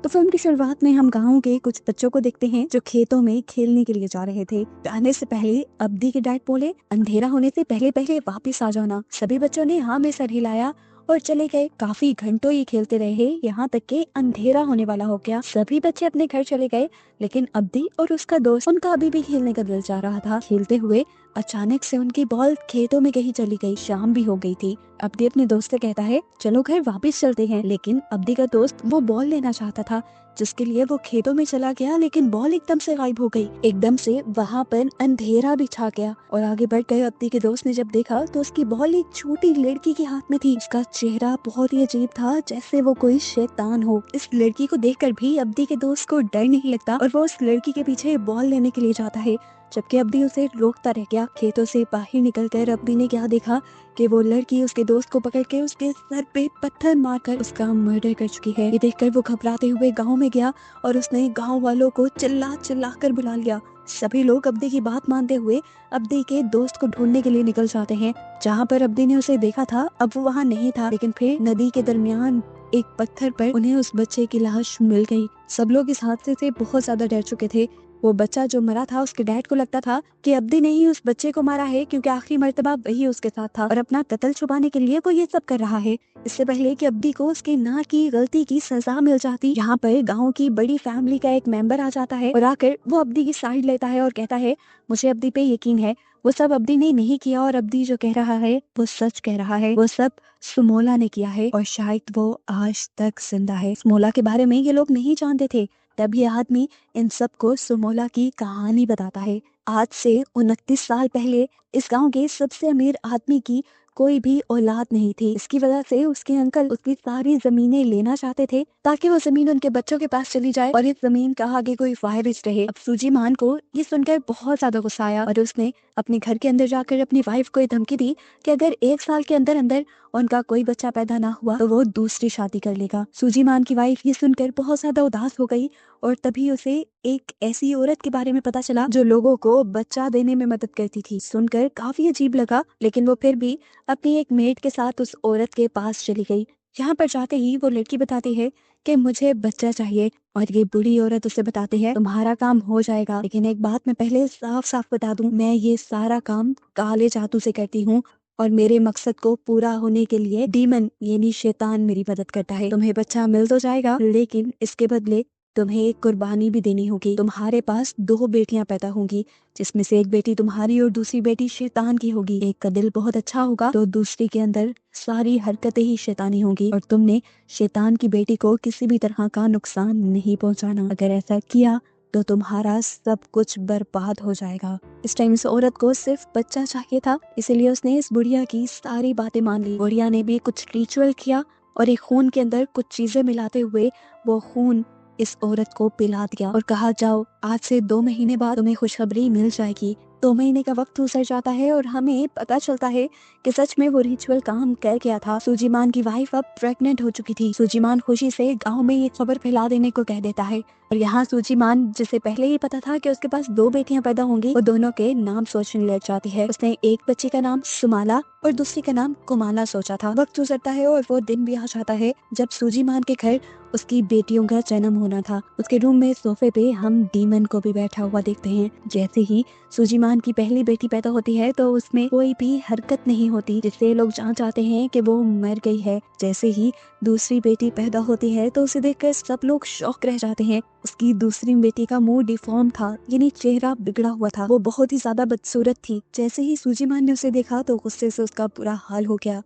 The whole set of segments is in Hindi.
तो फिल्म की शुरुआत में हम गाँव के कुछ बच्चों को देखते हैं जो खेतों में खेलने के लिए जा रहे थे। जाने से पहले अब्दी के डैड बोले, अंधेरा होने से पहले पहले वापस आ जाना। सभी बच्चों ने हाँ में सर हिलाया और चले गए। काफी घंटों ये खेलते रहे, यहाँ तक के अंधेरा होने वाला हो गया। सभी बच्चे अपने घर चले गए, लेकिन अब्दी और उसका दोस्त, उनका अभी भी खेलने का दिल चाह रहा था। खेलते हुए अचानक से उनकी बॉल खेतों में कहीं चली गई। शाम भी हो गई थी। अब्दी अपने दोस्त से कहता है, चलो घर वापस चलते हैं। लेकिन अब्दी का दोस्त वो बॉल लेना चाहता था, जिसके लिए वो खेतों में चला गया, लेकिन बॉल एकदम से गायब हो गई। एकदम से वहाँ पर अंधेरा भी छा गया और आगे बढ़ गए। अब्दी के दोस्त ने जब देखा तो उसकी बॉल एक छोटी लड़की के हाथ में थी। उसका चेहरा बहुत ही अजीब था, जैसे वो कोई शैतान हो। इस लड़की को देखकर भी अब्दी के दोस्त को डर नहीं लगता और वो उस लड़की के पीछे बॉल लेने के लिए जाता है, जबकि अब्दी उसे रोकता रह गया। खेतों से बाहर निकलकर अब्दी ने क्या देखा कि वो लड़की उसके दोस्त को पकड़ के उसके सर पे पत्थर मारकर उसका मर्डर कर चुकी है। ये देखकर वो घबराते हुए गांव में गया और उसने गांव वालों को चिल्ला चिल्ला कर बुला लिया। सभी लोग अब्दी की बात मानते हुए अब्दी के दोस्त को ढूंढने के लिए निकल जाते हैं। जहाँ पर अब्दी ने उसे देखा था, अब वो वहाँ नहीं था, लेकिन फिर नदी के दरमियान एक पत्थर पर उन्हें उस बच्चे की लाश मिल गई। सब लोग इस हादसे से बहुत ज्यादा डर चुके थे। वो बच्चा जो मरा था, उसके डैड को लगता था कि अब्दी ने ही उस बच्चे को मारा है, क्योंकि आखिरी मर्तबा वही उसके साथ था और अपना कत्ल छुपाने के लिए वो ये सब कर रहा है। इससे पहले कि अब्दी को उसके ना की गलती की सजा मिल जाती, यहाँ पर गांव की बड़ी फैमिली का एक मेंबर आ जाता है और आकर वो अब्दी की साइड लेता है और कहता है, मुझे अब्दी पे यकीन है, वो सब अब्दी ने नहीं किया और अब्दी जो कह रहा है वो सच कह रहा है। वो सब सुमोला ने किया है और शायद वो आज तक जिंदा है। सुमोला के बारे में ये लोग नहीं जानते थे। तब ये आदमी इन सबको सुमोला की कहानी बताता है। आज से 29 साल पहले इस गांव के सबसे अमीर आदमी की कोई भी औलाद नहीं थी। इसकी वजह से उसके अंकल उसकी सारी जमीनें लेना चाहते थे, ताकि वो जमीन उनके बच्चों के पास चली जाए और इस जमीन का आगे कोई वारिस रहे। अब सूजी मान को ये सुनकर बहुत ज्यादा गुस्सा आया और उसने अपने घर के अंदर जाकर अपनी वाइफ को ये धमकी दी कि अगर 1 साल के अंदर अंदर उनका कोई बच्चा पैदा ना हुआ तो वो दूसरी शादी कर लेगा। सूजी मान की वाइफ ये सुनकर बहुत ज्यादा उदास हो गई और तभी उसे एक ऐसी औरत के बारे में पता चला जो लोगों को बच्चा देने में मदद करती थी। सुनकर काफी अजीब लगा, लेकिन वो फिर भी अपनी एक मेड के साथ उस औरत के पास चली गई। यहाँ पर जाते ही वो लड़की बताती है कि मुझे बच्चा चाहिए और ये बुरी औरत उसे बताती है, तुम्हारा काम हो जाएगा, लेकिन एक बात मैं पहले साफ साफ बता दूं, मैं ये सारा काम काले जादू से करती हूँ और मेरे मकसद को पूरा होने के लिए डीमन यानी शैतान मेरी मदद करता है। तुम्हें बच्चा मिल तो जाएगा, लेकिन इसके बदले तुम्हें एक कुर्बानी भी देनी होगी। तुम्हारे पास 2 बेटियां पैदा होंगी, जिसमें से एक बेटी तुम्हारी और दूसरी बेटी शैतान की होगी। एक का दिल बहुत अच्छा होगा तो दूसरी के अंदर सारी हरकतें ही शैतानी होंगी और तुमने शैतान की बेटी को किसी भी तरह का नुकसान नहीं पहुंचाना। अगर ऐसा किया तो तुम्हारा सब कुछ बर्बाद हो जाएगा। इस टाइम इस औरत को सिर्फ बच्चा चाहिए था, इसीलिए उसने इस बुढ़िया की सारी बातें मान ली। बुढ़िया ने भी कुछ रिचुअल किया और एक खून के अंदर कुछ चीजें मिलाते हुए वो खून इस औरत को पिला दिया और कहा, जाओ आज से 2 महीने बाद तुम्हें खुशखबरी मिल जाएगी। 2 महीने का वक्त गुजर जाता है और हमें पता चलता है कि सच में वो रिचुअल काम कर गया था। सूजीमान की वाइफ अब प्रेग्नेंट हो चुकी थी। सूजीमान खुशी से गांव में ये खबर फैला देने को कह देता है और यहाँ सूजीमान, जिसे पहले ही पता था कि उसके पास 2 बेटियां पैदा होंगी, वो दोनों के नाम सोचने लग जाती है। उसने एक बच्ची का नाम सुमाला और दूसरी का नाम कुमाला सोचा था। वक्त गुजरता है और वो दिन भी आ जाता है जब सूजीमान के घर उसकी बेटियों का जन्म होना था। उसके रूम में सोफे पे हम डीमन को भी बैठा हुआ देखते हैं। जैसे ही सूजीमान की पहली बेटी पैदा होती है तो उसमें कोई भी हरकत नहीं होती, जिससे लोग जान जाते हैं कि वो मर गई है। जैसे ही दूसरी बेटी पैदा होती है तो उसे देखकर सब लोग शॉक रह जाते हैं। उसकी दूसरी बेटी का मुंह डिफॉर्म था, यानी चेहरा बिगड़ा हुआ था। वो बहुत ही ज्यादा बदसूरत थी। जैसे ही सूजीमान ने उसे देखा तो गुस्से से उसका बुरा हाल हो गया।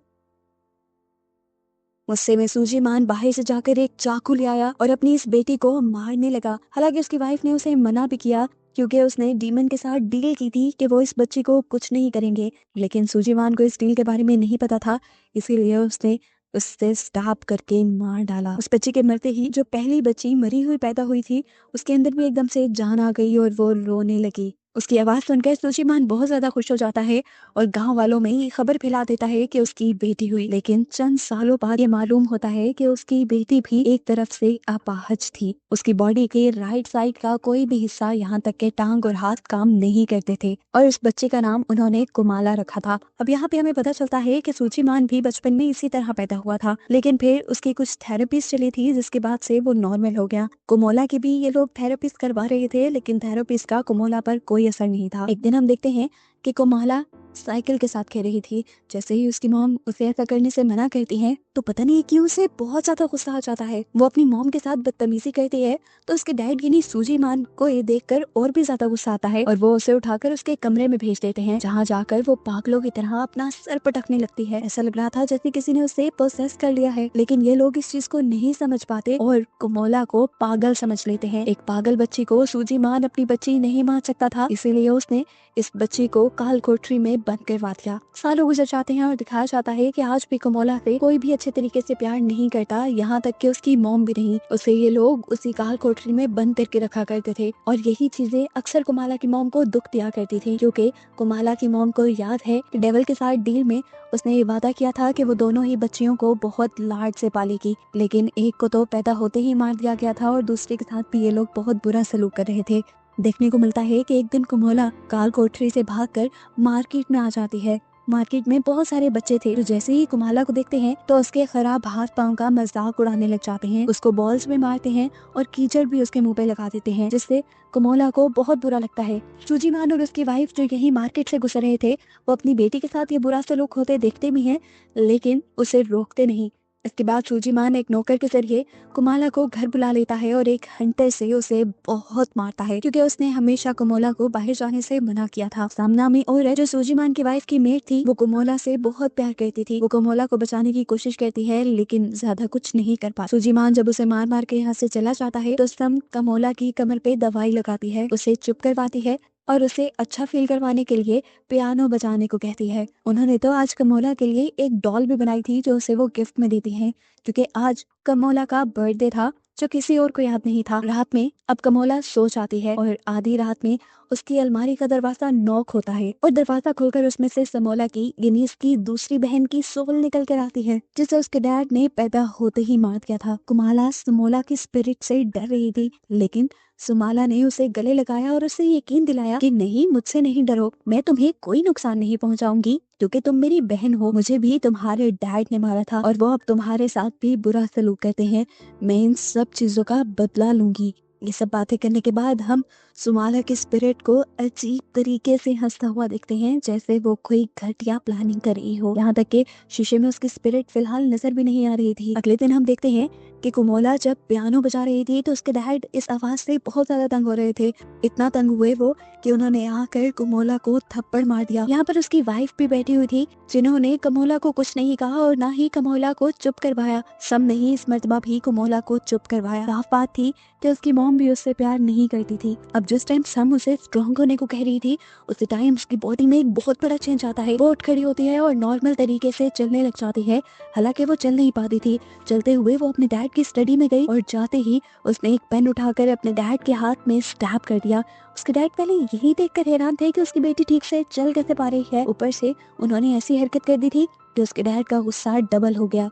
गुस्से में सूजीमान बाहर से जाकर एक चाकू ले आया और अपनी इस बेटी को मारने लगा। हालांकि उसकी वाइफ ने उसे मना भी किया, क्योंकि उसने डीमन के साथ डील की थी कि वो इस बच्ची को कुछ नहीं करेंगे, लेकिन सूजीमान को इस डील के बारे में नहीं पता था, इसीलिए उसने उससे स्टॉप करके मार डाला। उस बच्ची के मरते ही जो पहली बच्ची मरी हुई पैदा हुई थी, उसके अंदर भी एकदम से जान आ गई और वो रोने लगी। उसकी आवाज़ सुनकर सूजीमान बहुत ज़्यादा खुश हो जाता है और गांव वालों में ये खबर फैला देता है कि उसकी बेटी हुई। लेकिन चंद सालों बाद ये मालूम होता है कि उसकी बेटी भी एक तरफ से अपाहिज थी। उसकी बॉडी के राइट साइड का कोई भी हिस्सा, यहाँ तक के टांग और हाथ काम नहीं करते थे और उस बच्चे का नाम उन्होंने कुमाला रखा था। अब यहाँ पे हमें पता चलता है कि सूजीमान भी बचपन में इसी तरह पैदा हुआ था, लेकिन फिर उसकी कुछ थेरेपीज चली थी जिसके बाद से वो नॉर्मल हो गया। कुमोला की भी ये लोग थेरेपीज करवा रहे थे, लेकिन थेरेपीज का कुमोला पर कोई असर नहीं था। एक दिन हम देखते हैं कि कुमाला साइकिल के साथ खेल रही थी। जैसे ही उसकी मॉम उसे ऐसा करने से मना करती है तो पता नहीं क्यों उसे बहुत ज्यादा गुस्सा आ जाता है। वो अपनी मॉम के साथ बदतमीजी करती है तो उसके डैड यानी सूजीमान को ये देखकर और भी ज्यादा गुस्सा आता है और वो उसे उठाकर उसके कमरे में भेज देते हैं, जहाँ जाकर वो पागलों की तरह अपना सर पटकने लगती है। ऐसा लग रहा था जैसे किसी ने उसे पोसेस कर लिया है, लेकिन ये लोग इस चीज को नहीं समझ पाते और कुमोला को पागल समझ लेते हैं। एक पागल बच्ची को सूजीमान अपनी बच्ची नहीं मान सकता था, इसीलिए उसने इस बच्ची को काल कोठरी में बंद करवा दिया। सालों गुजर जाते हैं और दिखाया जाता है कि आज भी कुमोला से कोई भी अच्छे तरीके से प्यार नहीं करता, यहाँ तक कि उसकी मॉम भी नहीं। उसे ये लोग उसी काल कोठरी में बंद करके रखा करते थे और यही चीजें अक्सर कुमाला की मॉम को दुख दिया करती थी, क्योंकि कुमाला की मॉम को याद है कि डेविल के साथ डील में उसने ये वादा किया था कि वो दोनों ही बच्चियों को बहुत लाड से पालेगी, लेकिन एक को तो पैदा होते ही मार दिया गया था और दूसरे के साथ भी ये लोग बहुत बुरा सलूक कर रहे थे। देखने को मिलता है कि एक दिन कुमोला काल कोठरी से भागकर मार्केट में आ जाती है। मार्केट में बहुत सारे बच्चे थे जो जैसे ही कुमाला को देखते हैं तो उसके खराब हाथ पांव का मजाक उड़ाने लग जाते हैं, उसको बॉल्स में मारते हैं और कीचड़ भी उसके मुंह पे लगा देते हैं, जिससे कुमोला को बहुत बुरा लगता है। सूजीमान और उसकी वाइफ जो यही मार्केट से गुजर रहे थे वो अपनी बेटी के साथ ये बुरा सलूक होते देखते भी हैं, लेकिन उसे रोकते नहीं। इसके बाद सूजीमान एक नौकर के जरिए कुमाला को घर बुला लेता है और एक हंटर से उसे बहुत मारता है, क्योंकि उसने हमेशा कुमोला को बाहर जाने से मना किया था। सामना में और जो सूजीमान की वाइफ की मेट थी वो कुमोला से बहुत प्यार करती थी। वो कुमोला को बचाने की कोशिश करती है लेकिन ज्यादा कुछ नहीं कर पाती। सूजीमान जब उसे मार मार के यहाँ से चला जाता है तो सम कुमोला की कमर पे दवाई लगाती है, उसे चुप करवाती है और उसे अच्छा फील करवाने के लिए पियानो बजाने को कहती है। उन्होंने तो आज कमोला के लिए एक डॉल भी बनाई थी जो उसे वो गिफ्ट में देती है, क्योंकि आज कमोला का बर्थडे था जो किसी और को याद नहीं था। रात में अब कमोला सो जाती है और आधी रात में उसकी अलमारी का दरवाजा नॉक होता है और दरवाजा खोलकर उसमें से समोला की यानी इसकी दूसरी बहन की सोल निकल कर आती है, जिसे उसके डैड ने पैदा होते ही मार दिया था। कुमाला समोला की स्पिरिट से डर रही थी, लेकिन सुमाला ने उसे गले लगाया और उसे यकीन दिलाया कि नहीं, मुझसे नहीं डरो, मैं तुम्हें कोई नुकसान नहीं पहुंचाऊंगी क्योंकि तुम मेरी बहन हो। मुझे भी तुम्हारे डैड ने मारा था और वो अब तुम्हारे साथ भी बुरा सलूक करते हैं। मैं इन सब चीजों का बदला लूंगी। ये सब बातें करने के बाद हम सुमाला के स्पिरिट को अजीब तरीके से हंसता हुआ देखते हैं, जैसे वो कोई घटिया प्लानिंग कर रही हो। यहाँ तक कि शीशे में उसकी स्पिरिट फिलहाल नजर भी नहीं आ रही थी। अगले दिन हम देखते हैं कि कुमोला जब पियानो बजा रही थी तो उसके डैड इस आवाज से बहुत ज्यादा तंग हो रहे थे। इतना तंग हुए वो कि उन्होंने आकर कुमोला को थप्पड़ मार दिया। यहाँ पर उसकी वाइफ भी बैठी हुई थी जिन्होंने कमोला को कुछ नहीं कहा और ना ही कमोला को चुप करवाया। सम ने ही इस मर्तबा भी कमोला को चुप करवाया। साफ बात थी कि उसकी मॉम भी उससे प्यार नहीं करती थी। अब जिस टाइम सम उसे स्ट्रॉन्ग होने को कह रही थी उसी टाइम उसकी बॉडी में एक बहुत बड़ा चेंज आता है। वो उठ खड़ी होती है और नॉर्मल तरीके से चलने लग जाती है। हालांकि वो चल नहीं पाती थी। चलते हुए वो अपने डैड की स्टडी में गई और जाते ही उसने एक पेन उठाकर अपने डैड के हाथ में स्टैब कर दिया। उसके डैड पहले यही देखकर हैरान थे कि उसकी बेटी ठीक से चल कैसे पा रही है। ऊपर से उन्होंने ऐसी हरकत कर दी थी कि उसके डैड का गुस्सा डबल हो गया।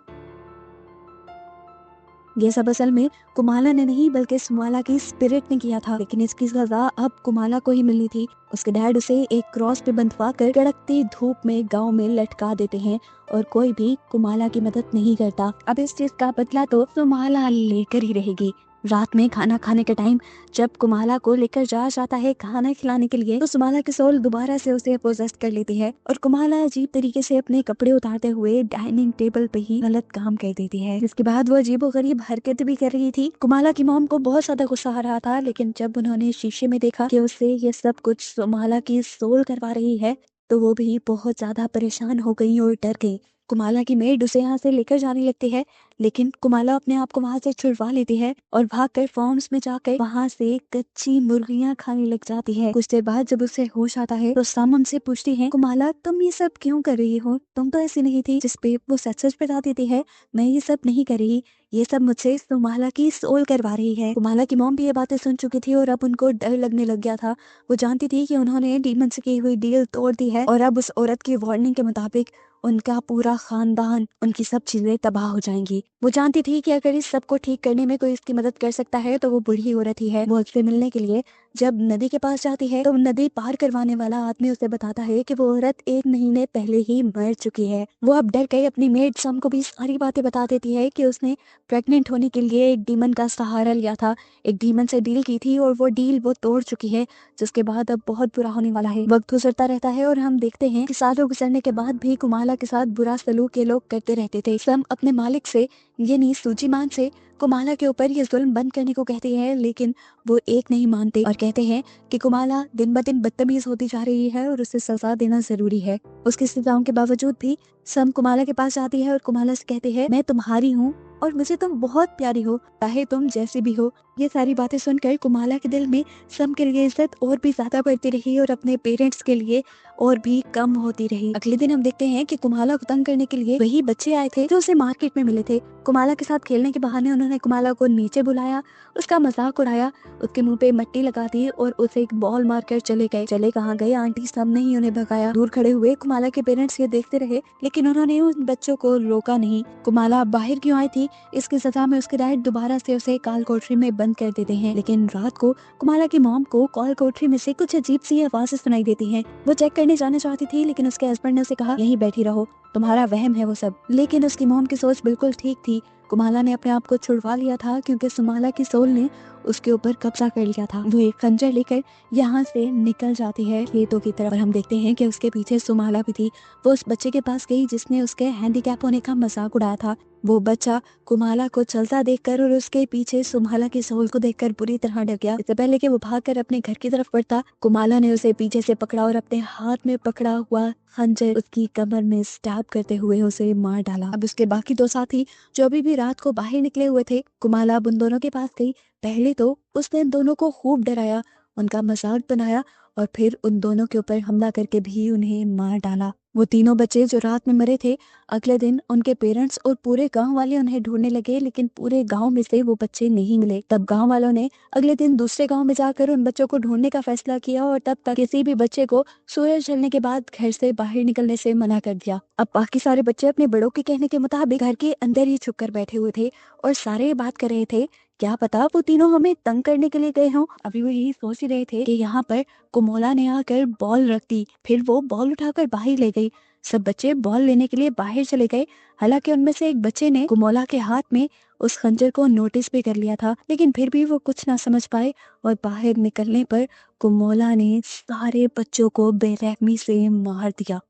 ये सब असल में कुमाला ने नहीं बल्कि सुमाला की स्पिरिट ने किया था, लेकिन इसकी सजा अब कुमाला को ही मिलनी थी। उसके डैड उसे एक क्रॉस पे बंधवा कर कड़कती धूप में गांव में लटका देते हैं और कोई भी कुमाला की मदद नहीं करता। अब इस चीज का बदला तो सुमाला लेकर ही रहेगी। रात में खाना खाने के टाइम जब कुमाला को लेकर जाया जाता है खाना खिलाने के लिए तो सुमाला की सोल दोबारा से उसे पोजेस कर लेती है और कुमाला अजीब तरीके से अपने कपड़े उतारते हुए डाइनिंग टेबल पे ही गलत काम कर देती है, जिसके बाद वो अजीबोगरीब हरकत भी कर रही थी। कुमाला की मॉम को बहुत ज्यादा गुस्सा आ रहा था, लेकिन जब उन्होंने शीशे में देखा कि उससे ये सब कुछ सुमाला की सोल करवा रही है तो वो भी बहुत ज्यादा परेशान हो गई और डर गई। कुमाला की मेड उसे यहाँ से लेकर जाने लगती है, लेकिन कुमाला अपने आप को वहाँ से छुड़वा लेती है और भागकर फॉर्म्स में जाकर वहाँ से कच्ची मुर्गियाँ खाने लग जाती है। कुछ देर बाद जब उसे होश आता है तो सम उनसे पूछती है, कुमाला तुम ये सब क्यों कर रही हो? तुम तो ऐसी नहीं थी। जिस पे वो सच सच बता देती है, मैं ये सब नहीं कर रही, ये सब मुझसे कुमाला की सोल करवा रही है। कुमाला की मॉम भी ये बातें सुन चुकी थी और अब उनको डर लगने लग गया था। वो जानती थी कि उन्होंने डीमन से की हुई डील तोड़ दी है और अब उस औरत की वार्निंग के मुताबिक उनका पूरा खानदान, उनकी सब चीजें तबाह हो जाएंगी। वो जानती थी कि अगर इस सब को ठीक करने में कोई इसकी मदद कर सकता है तो वो बूढ़ी औरत ही है। वो उससे मिलने के लिए जब नदी के पास जाती है तो नदी पार करवाने वाला आदमी उसे बताता है कि वो औरत 1 महीने पहले ही मर चुकी है। वो अब डर गई अपनी मेड सम को भी सारी बातें बता देती है कि उसने प्रेग्नेंट होने के लिए एक डीमन का सहारा लिया था, एक डीमन से डील की थी और वो डील वो तोड़ चुकी है, जिसके बाद अब बहुत बुरा होने वाला है। वक्त गुजरता रहता है और हम देखते हैं कि सालों गुजरने के बाद भी कुमाला के साथ बुरा सलूक ये लोग करते रहते थे। सम अपने मालिक से यानी सूजीमान से कुमाला के ऊपर ये जुल्म बंद करने को कहते हैं, लेकिन वो एक नहीं मानते और कहते हैं कि कुमाला दिन ब दिन बदतमीज होती जा रही है और उसे सजा देना जरूरी है। उसकी सजाओं के बावजूद भी सम कुमाला के पास जाती है और कुमाला से कहते हैं, मैं तुम्हारी हूँ और मुझे तुम बहुत प्यारी हो, चाहे तुम जैसी भी हो। ये सारी बातें सुनकर कुमाला के दिल में सम के लिए इज्जत और भी ज्यादा बढ़ती रही और अपने पेरेंट्स के लिए और भी कम होती रही। अगले दिन हम देखते हैं कि कुमाला को तंग करने के लिए वही बच्चे आए थे जो उसे मार्केट में मिले थे। कुमाला के साथ खेलने के बहाने उन्होंने कुमाला को नीचे बुलाया, उसका मजाक उड़ाया, उसके मुंह पे मट्टी लगा दी और उसे एक बॉल मारकर चले गए। चले कहाँ गए आंटी सब ने ही उन्हें भगाया। दूर खड़े हुए कुमाला के पेरेंट्स ये देखते रहे, लेकिन उन्होंने उन बच्चों को रोका नहीं। कुमाला बाहर क्यों आई थी, इसकी सजा में उसके डैड दोबारा से उसे काल कोठरी में बंद कर देते हैं। लेकिन रात को कुमाला की मॉम को काल कोठरी में से कुछ अजीब सी आवाजें सुनाई देती हैं। वो चेक करने जाना चाहती थी, लेकिन उसके हस्बैंड ने उसे कहा, यहीं बैठी रहो, तुम्हारा वहम है वो सब। लेकिन उसकी मॉम की सोच बिल्कुल ठीक थी। कुमाला ने अपने आप को छुड़वा लिया था क्योंकि सुमाला की सोल ने उसके ऊपर कब्जा कर लिया था। वो एक खंजर लेकर यहाँ से निकल जाती है खेतों की तरफ और हम देखते हैं कि उसके पीछे सुमाला भी थी। वो उस बच्चे के पास गई जिसने उसके हैंडीकैप होने का मजाक उड़ाया था। वो बच्चा कुमाला को चलता देखकर और उसके पीछे सुमाला की सोल को देखकर बुरी तरह डर गया। इससे पहले कि वो भागकर अपने घर की तरफ बढ़ता, कुमाला ने उसे पीछे से पकड़ा और अपने हाथ में पकड़ा हुआ खंजर उसकी कमर में स्टैब करते हुए उसे मार डाला। अब उसके बाकी 2 साथी जो अभी भी रात को बाहर निकले हुए थे, कुमाला अब उन दोनों के पास गई। पहले तो उसने इन दोनों को खूब डराया, उनका मजाक बनाया और फिर उन दोनों के ऊपर हमला करके भी उन्हें मार डाला। वो तीनों बच्चे जो रात में मरे थे, अगले दिन उनके पेरेंट्स और पूरे गांव वाले उन्हें ढूंढने लगे, लेकिन पूरे गांव में से वो बच्चे नहीं मिले। तब गांव वालों ने अगले दिन दूसरे गांव में जाकर उन बच्चों को ढूंढने का फैसला किया और तब तक किसी भी बच्चे को सूरज ढलने के बाद घर से बाहर निकलने से मना कर दिया। अब बाकी सारे बच्चे अपने बड़ों के कहने के मुताबिक घर के अंदर ही छुप कर बैठे हुए थे और सारे ये बात कर रहे थे, क्या पता वो तीनों हमें तंग करने के लिए गए हों। अभी वो यही सोच ही रहे थे कि यहाँ पर कुमोला ने आकर बॉल रख दी, फिर वो बॉल उठाकर बाहर ले गई। सब बच्चे बॉल लेने के लिए बाहर चले गए। हालांकि उनमें से एक बच्चे ने कुमोला के हाथ में उस खंजर को नोटिस भी कर लिया था, लेकिन फिर भी वो कुछ ना समझ पाए और बाहर निकलने पर कुमोला ने सारे बच्चों को बेरहमी से मार दिया।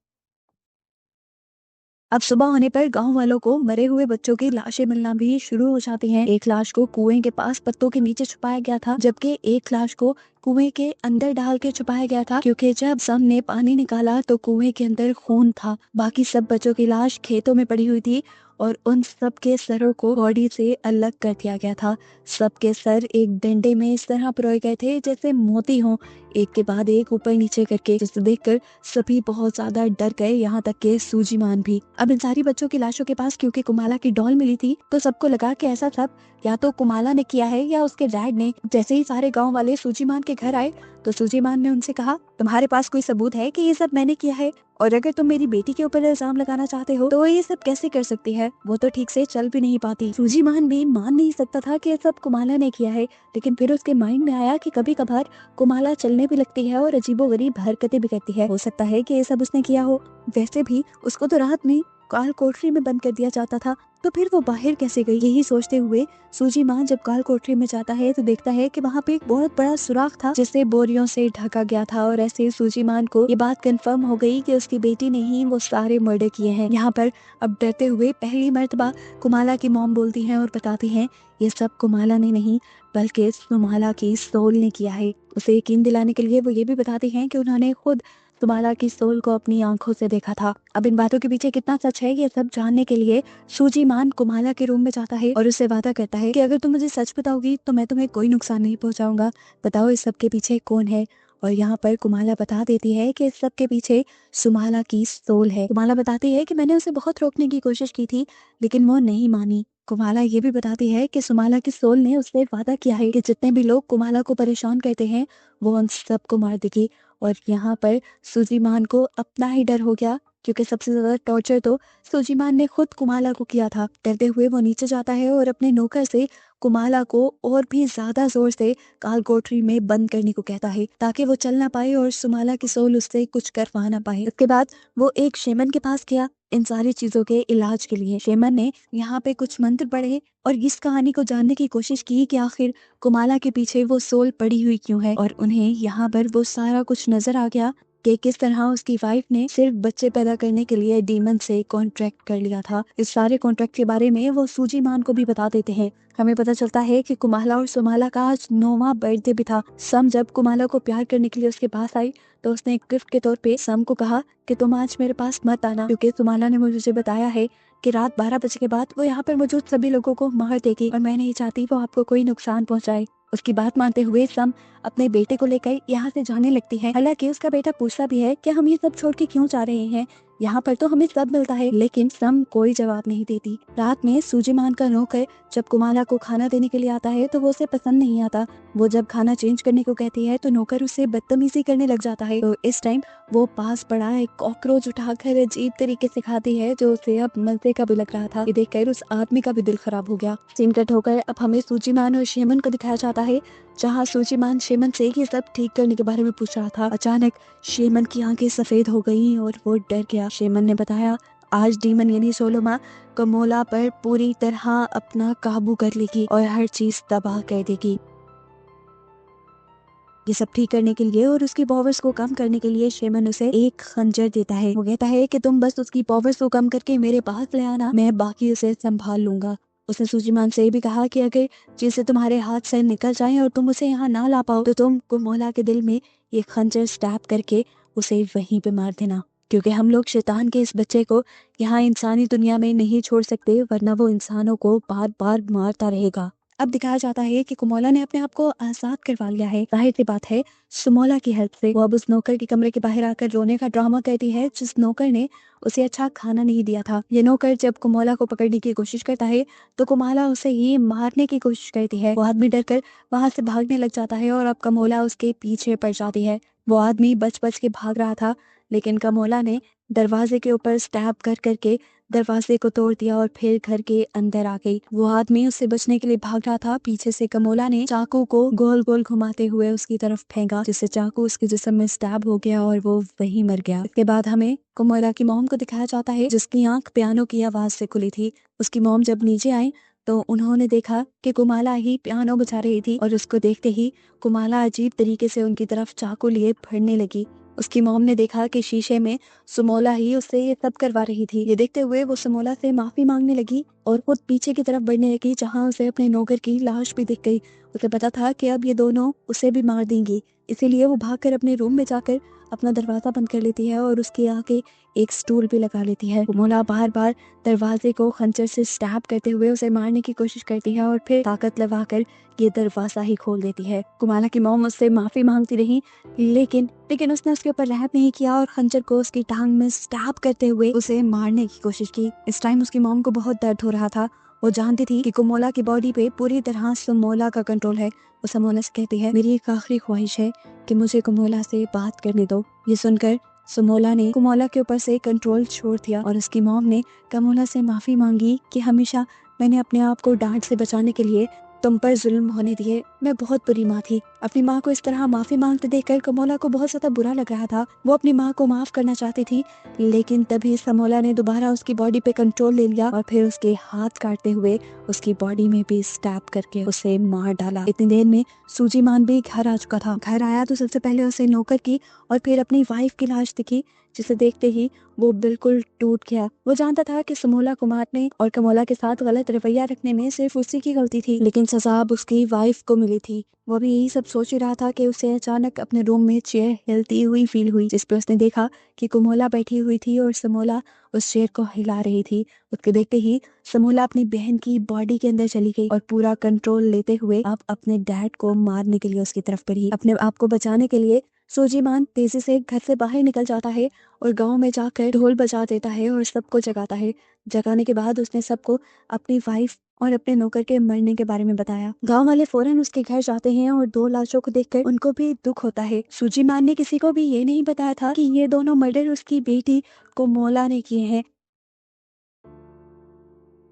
अब सुबह होने पर गांव वालों को मरे हुए बच्चों की लाशें मिलना भी शुरू हो जाती हैं। एक लाश को कुएं के पास पत्तों के नीचे छुपाया गया था, जबकि एक लाश को कुएं के अंदर डाल के छुपाया गया था, क्योंकि जब सब ने पानी निकाला तो कुएं के अंदर खून था। बाकी सब बच्चों की लाश खेतों में पड़ी हुई थी और उन सब के सरों को बॉडी से अलग कर दिया गया था। सबके सर एक डंडे में इस तरह पिरोए गए थे जैसे मोती हों, एक के बाद एक ऊपर नीचे करके, जिसे देखकर सभी बहुत ज्यादा डर गए, यहाँ तक के सूजीमान भी। अब इन सारी बच्चों की लाशों के पास क्योंकि कुमाला की डॉल मिली थी, तो सबको लगा कि ऐसा सब या तो कुमाला ने किया है या उसके डैड ने। जैसे ही सारे गांव वाले सूजीमान के घर आए तो सूजीमान ने उनसे कहा, तुम्हारे पास कोई सबूत है कि ये सब मैंने किया है? और अगर तुम मेरी बेटी के ऊपर इल्जाम लगाना चाहते हो तो ये सब कैसे कर सकती है? वो तो ठीक से चल भी नहीं पाती। सूजीमान भी मान नहीं सकता था कि ये सब कुमाला ने किया है, लेकिन फिर उसके माइंड में आया कि कभी कभार कुमाला चलने भी लगती है और अजीबोगरीब हरकतें भी करती है, हो सकता है कि ये सब उसने किया हो। वैसे भी उसको तो रात में काल कोठरी में बंद कर दिया जाता था, तो फिर वो बाहर कैसे गई? यही सोचते हुए सूजीमान जब काल कोठरी में जाता है तो देखता है कि वहाँ पे एक बहुत बड़ा सुराख था जिसे बोरियों से ढका गया था और ऐसे सूजीमान को ये बात कंफर्म हो गई कि उसकी बेटी ने ही वो सारे मर्डर किए हैं। यहाँ पर अब डरते हुए पहली मर्तबा कुमाला की मॉम बोलती हैं और बताती हैं, ये सब कुमाला ने नहीं बल्कि सुमाला की सोल ने किया है। उसे यकीन दिलाने के लिए वो ये भी बताती हैं कि उन्होंने खुद सुमाला की सोल को अपनी आंखों से देखा था। अब इन बातों के पीछे कितना सच है ये सब जानने के लिए सूजी मान कुमाला के रूम में जाता है और उससे वादा करता है कि अगर तुम मुझे सच बताओगी तो मैं तुम्हें कोई नुकसान नहीं पहुंचाऊंगा। बताओ इस सब के पीछे कौन है। और यहाँ पर कुमाला बता देती है कि इस सब के पीछे सुमाला की सोल है। कुमाला बताती है कि मैंने उसे बहुत रोकने की कोशिश की थी लेकिन वो नहीं मानी। कुमाला ये भी बताती है कि सुमाला की सोल ने उससे वादा किया है कि जितने भी लोग कुमाला को परेशान करते हैं वो उन सबको मार देगी। और यहाँ पर सुजीमान को अपना ही डर हो गया क्योंकि सबसे ज्यादा टॉर्चर तो सुजीमान ने खुद कुमाला को किया था। डरते हुए वो नीचे जाता है और अपने नौकर से कुमाला को और भी ज्यादा जोर से काल कोठरी में बंद करने को कहता है ताकि वो चल ना पाए और सुमाला की सोल उससे कुछ करवा ना पाए। उसके बाद वो एक शेमन के पास गया इन सारी चीजों के इलाज के लिए। शेमन ने यहाँ पे कुछ मंत्र पढ़े और इस कहानी को जानने की कोशिश की कि आखिर कुमाला के पीछे वो सोल पड़ी हुई क्यों है। और उन्हें यहाँ पर वो सारा कुछ नजर आ गया कि किस तरह उसकी वाइफ ने सिर्फ बच्चे पैदा करने के लिए डीमन से कॉन्ट्रैक्ट कर लिया था। इस सारे कॉन्ट्रैक्ट के बारे में वो सूजी मान को भी बता देते हैं। हमें पता चलता है कि कुमाला और सुमाला का आज 9वां बर्थडे भी था। सम जब कुमाला को प्यार करने के लिए उसके पास आई तो उसने एक गिफ्ट के तौर पे सम को कहा कि तुम आज मेरे पास मत आना क्योंकि सुमाला ने मुझे बताया है कि रात 12 बजे के बाद वो यहाँ पर मौजूद सभी लोगों को मार देगी और मैं नहीं चाहती वो आपको कोई नुकसान पहुँचाए। उसकी बात मानते हुए सम अपने बेटे को लेकर यहाँ से जाने लगती है। हालांकि उसका बेटा पूछता भी है कि हम ये सब छोड़ के क्यों जा रहे हैं, यहाँ पर तो हमें सब मिलता है, लेकिन सम कोई जवाब नहीं देती। रात में सूजीमान का नौकर जब कुमाला को खाना देने के लिए आता है तो वो उसे पसंद नहीं आता। वो जब खाना चेंज करने को कहती है तो नौकर उससे बदतमीजी करने लग जाता है। तो इस टाइम वो पास पड़ा एक कॉकरोच उठाकर अजीब तरीके से खाती है जो उसे अब मजे का भी लग रहा था। ये देखकर उस आदमी का भी दिल खराब हो गया। सीन कट होकर अब हमें सूजीमान और शेमन को दिखाया जाता है जहाँ सूजीमान शेमन से ये सब ठीक करने के बारे में पूछ रहा था। अचानक शेमन की आंखें सफेद हो गईं और वो डर गया। शेमन ने बताया आज डीमन यानी सोलोमा कमोला पर पूरी तरह अपना काबू कर लेगी और हर चीज तबाह कर देगी। ये सब ठीक करने के लिए और उसकी पावर्स को कम करने के लिए शेमन उसे एक खंजर देता है। वो कहता है कि तुम बस उसकी पावर्स को कम करके मेरे पास ले आना, मैं बाकी उसे संभाल लूंगा। उसने सूजीमान से भी कहा कि अगर चीजें तुम्हारे हाथ से निकल जाएं और तुम उसे यहाँ ना ला पाओ तो तुम कुमोला के दिल में ये खंजर स्टैब करके उसे वहीं पे मार देना, क्योंकि हम लोग शैतान के इस बच्चे को यहाँ इंसानी दुनिया में नहीं छोड़ सकते वरना वो इंसानों को बार बार मारता रहेगा। अब दिखाया जाता है कि कुमोला ने अपने आप को आजाद करवा लिया है। जाहिर सी बात है सुमोला की हेल्प से। वो अब उस नौकर के कमरे के बाहर आकर रोने का ड्रामा करती है जिस नौकर ने उसे अच्छा खाना नहीं दिया था। ये नौकर जब कुमोला को पकड़ने की कोशिश करता है तो कुमाला उसे ही मारने की कोशिश करती है। वो आदमी डर कर वहां से भागने लग जाता है और अब कमोला उसके पीछे पड़ जाती है। वो आदमी बच बच के भाग रहा था लेकिन कमोला ने दरवाजे के ऊपर स्टैब कर करके दरवाजे को तोड़ दिया और फिर घर के अंदर आ गई। वो आदमी उससे बचने के लिए भाग रहा था। पीछे से कमोला ने चाकू को गोल गोल घुमाते हुए उसकी तरफ फेंका जिससे चाकू उसके जिस्म में स्टैब हो गया और वो वहीं मर गया। इसके बाद हमें कमोला की मॉम को दिखाया जाता है जिसकी आंख पियानो की आवाज से खुली थी। उसकी मॉम जब नीचे आई तो उन्होंने देखा कि कुमाला ही पियानो बजा रही थी और उसको देखते ही कुमाला अजीब तरीके से उनकी तरफ चाकू लिए बढ़ने लगी। उसकी मॉम ने देखा कि शीशे में सुमोला ही उससे ये सब करवा रही थी। ये देखते हुए वो सुमोला से माफी मांगने लगी और खुद पीछे की तरफ बढ़ने लगी जहाँ उसे अपने नौकर की लाश भी दिख गई। उसे पता था कि अब ये दोनों उसे भी मार देंगी, इसीलिए वो भागकर अपने रूम में जाकर अपना दरवाजा बंद कर लेती है और उसके आगे एक स्टूल भी लगा लेती है। सुमोला बार बार दरवाजे को खंजर से स्टैब करते हुए उसे मारने की कोशिश करती है और फिर ताकत लगाकर ये दरवाजा ही खोल देती है। कुमाला की मॉम उससे माफी मांगती रही लेकिन उसने उसके ऊपर रहम नहीं किया और खंजर को उसकी टांग में स्टैब करते हुए उसे मारने की कोशिश की। इस टाइम उसकी मॉम को बहुत दर्द हो रहा था। वो जानती थी कि कुमोला की बॉडी पे पूरी तरह सुमोला का कंट्रोल है। वो सुमोला से कहती है मेरी एक आखिरी ख्वाहिश है कि मुझे कुमोला से बात करने दो। ये सुनकर सुमोला ने कुमोला के ऊपर से कंट्रोल छोड़ दिया और उसकी मॉम ने कुमोला से माफी मांगी कि हमेशा मैंने अपने आप को डांट से बचाने के लिए तुम पर जुल्म होने दिए। मैं बहुत बुरी माँ थी। अपनी माँ को इस तरह माफी मांगते देखकर कमोला को बहुत ज्यादा बुरा लग रहा था। वो अपनी माँ को माफ करना चाहती थी लेकिन तभी समोला ने दोबारा उसकी बॉडी पे कंट्रोल ले लिया और फिर उसके हाथ काटते हुए उसकी बॉडी में भी स्टैब करके उसे मार डाला। इतनी देर में सूजीमान भी घर आ चुका था। घर आया तो सबसे पहले उसे नौकर की और फिर अपनी वाइफ की लाश दिखी जिसे देखते ही वो बिल्कुल टूट गया। वो जानता था कि समोला को मारने और कमोला के साथ गलत रवैया रखने में सिर्फ उसी की गलती थी, लेकिन सजा अब उसकी वाइफ को मिली थी। वो भी यही सब सोच ही रहा था कि उसे अचानक अपने रूम में चेयर हिलती हुई फील हुई, जिस पर उसने देखा कि कमोला बैठी हुई थी और समोला उस चेयर को हिला रही थी। उसके देखते ही समोला अपनी बहन की बॉडी के अंदर चली गई और पूरा कंट्रोल लेते हुए अब अपने डैड को मारने के लिए उसकी तरफ बढ़ी। अपने आप को बचाने के लिए सूजीमान तेजी से घर से बाहर निकल जाता है और गांव में जाकर ढोल बजा देता है और सबको जगाता है। जगाने के बाद उसने सबको अपनी वाइफ और अपने नौकर के मरने के बारे में बताया। गांव वाले फौरन उसके घर जाते हैं और 2 लाशों को देखकर उनको भी दुख होता है। सूजीमान ने किसी को भी ये नहीं बताया था कि ये दोनों मर्डर उसकी बेटी कोमोला ने किए हैं।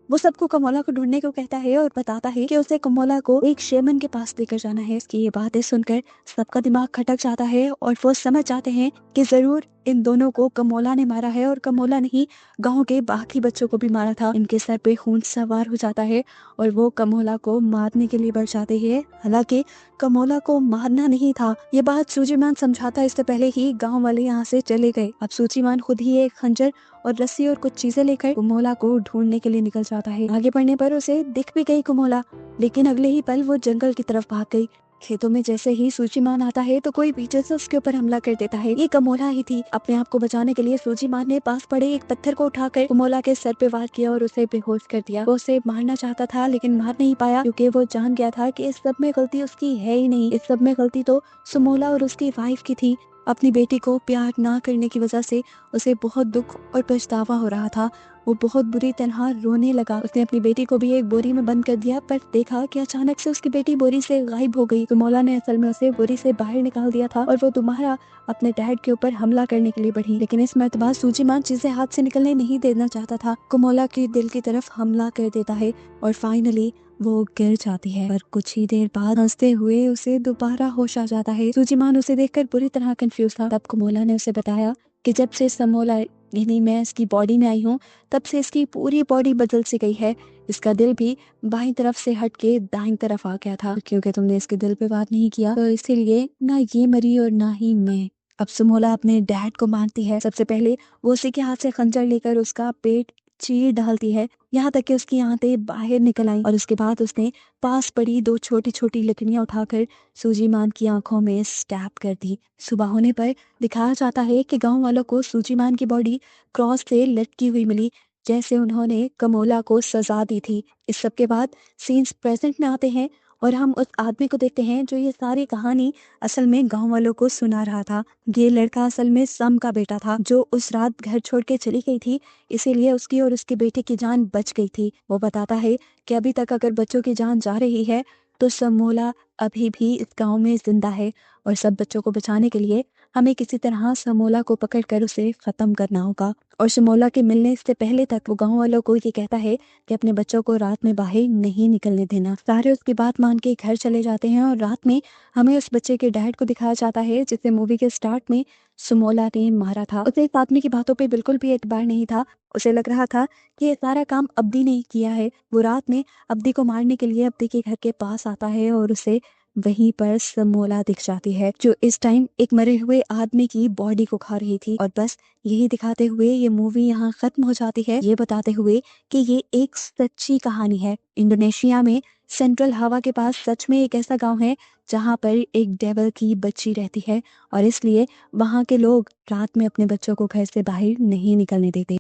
वो सबको कमोला को ढूंढने को कहता है और बताता है कि उसे कमोला को एक शेमन के पास लेकर जाना है। इसकी ये बातें सुनकर सबका दिमाग खटक जाता है और वो समझ जाते हैं कि जरूर इन दोनों को कमोला ने मारा है और कमोला ने ही गांव के बाकी बच्चों को भी मारा था। इनके सर पे खून सवार हो जाता है और वो कमोला को मारने के लिए बढ़ जाते हैं। हालांकि कमोला को मारना नहीं था, ये बात सूजीमान समझाता इससे पहले ही गांव वाले यहाँ से चले गए। अब सूजीमान खुद ही एक खंजर और रस्सी और कुछ चीजें लेकर कमोला को ढूंढने के लिए निकल जाता है। आगे बढ़ने पर उसे दिख भी गई कमोला, लेकिन अगले ही पल वो जंगल की तरफ भाग गई। खेतों में जैसे ही सूजीमान आता है तो कोई पीछे से उसके ऊपर हमला कर देता है। ये कमोला ही थी। अपने आप को बचाने के लिए सूजीमान ने पास पड़े एक पत्थर को उठाकर कमोला के सर पे वार किया और उसे बेहोश कर दिया। वो उसे मारना चाहता था लेकिन मार नहीं पाया, क्योंकि वो जान गया था कि इस सब में गलती उसकी है ही नहीं। इस सब में गलती तो समोला और उसकी वाइफ की थी। अपनी बेटी को प्यार ना करने की वजह से उसे बहुत दुख और पछतावा हो रहा था। वो बहुत बुरी तरह रोने लगा। उसने अपनी बेटी को भी एक बोरी में बंद कर दिया, पर देखा कि अचानक से उसकी बेटी बोरी से गायब हो गई। तो मौला ने असल में उसे बोरी से बाहर निकाल दिया था और वो दोबारा अपने डैड के ऊपर हमला करने के लिए बढ़ी। लेकिन इस मर्तबा सूजीमान चीजें हाथ से निकलने नहीं देना चाहता था। कुमोला के दिल की तरफ हमला कर देता है और फाइनली वो गिर जाती है। पर कुछ ही देर बाद हंसते हुए उसे दोबारा होश आ जाता है। सूजीमान उसे देखकर बुरी तरह कंफ्यूज था। तब कुमोला ने उसे बताया कि जब से समोला यानी मैं इसकी बॉडी में आई हूँ, तब से इसकी पूरी बॉडी बदल सी गई है। इसका दिल भी बाईं तरफ से हट के दाईं तरफ आ गया था, क्योंकि तुमने इसके दिल पे बात नहीं किया, तो इसीलिए ना ये मरी और ना ही मैं। अब समोला अपने डैड को मारती है। सबसे पहले वो उसी के हाथ से खंजर लेकर उसका पेट चीर डालती है, यहाँ तक कि उसकी आंतें बाहर निकल आई। और उसके बाद उसने पास पड़ी 2 छोटी छोटी लकड़ियां उठाकर सूजीमान की आंखों में स्टैब कर दी। सुबह होने पर दिखाया जाता है कि गांव वालों को सूजीमान की बॉडी क्रॉस से लटकी हुई मिली, जैसे उन्होंने कमोला को सजा दी थी। इस सब के बाद सीन्स प्रेजेंट में आते हैं और हम उस आदमी को देखते हैं जो ये सारी कहानी असल में गांव वालों को सुना रहा था। ये लड़का असल में सम का बेटा था, जो उस रात घर छोड़ के चली गई थी, इसीलिए उसकी और उसके बेटे की जान बच गई थी। वो बताता है कि अभी तक अगर बच्चों की जान जा रही है तो समोला अभी भी इस गांव में जिंदा है और सब बच्चों को बचाने के लिए हमें किसी तरह समोला को पकड़कर उसे खत्म करना होगा। और समोला के मिलने से पहले तक वो गांव वालों को ये कहता है कि अपने बच्चों को रात में बाहर नहीं निकलने देना। सारे उसकी बात मान के घर चले जाते हैं और रात में हमें उस बच्चे के डैड को दिखाया जाता है जिसे मूवी के स्टार्ट में समोला ने मारा था। उसे इस आदमी की बातों पे बिल्कुल भी एतबार नहीं था। उसे लग रहा था कि ये सारा काम अब्दी ने ही किया है। वो रात में अब्दी को मारने के लिए अब्दी के घर के पास आता है और उसे वहीं पर समोला दिख जाती है, जो इस टाइम एक मरे हुए आदमी की बॉडी को खा रही थी। और बस यही दिखाते हुए ये मूवी यहाँ खत्म हो जाती है, ये बताते हुए कि ये एक सच्ची कहानी है। इंडोनेशिया में सेंट्रल हवा के पास सच में एक ऐसा गांव है जहाँ पर एक डेविल की बच्ची रहती है और इसलिए वहाँ के लोग रात में अपने बच्चों को घर से बाहर नहीं निकलने देते।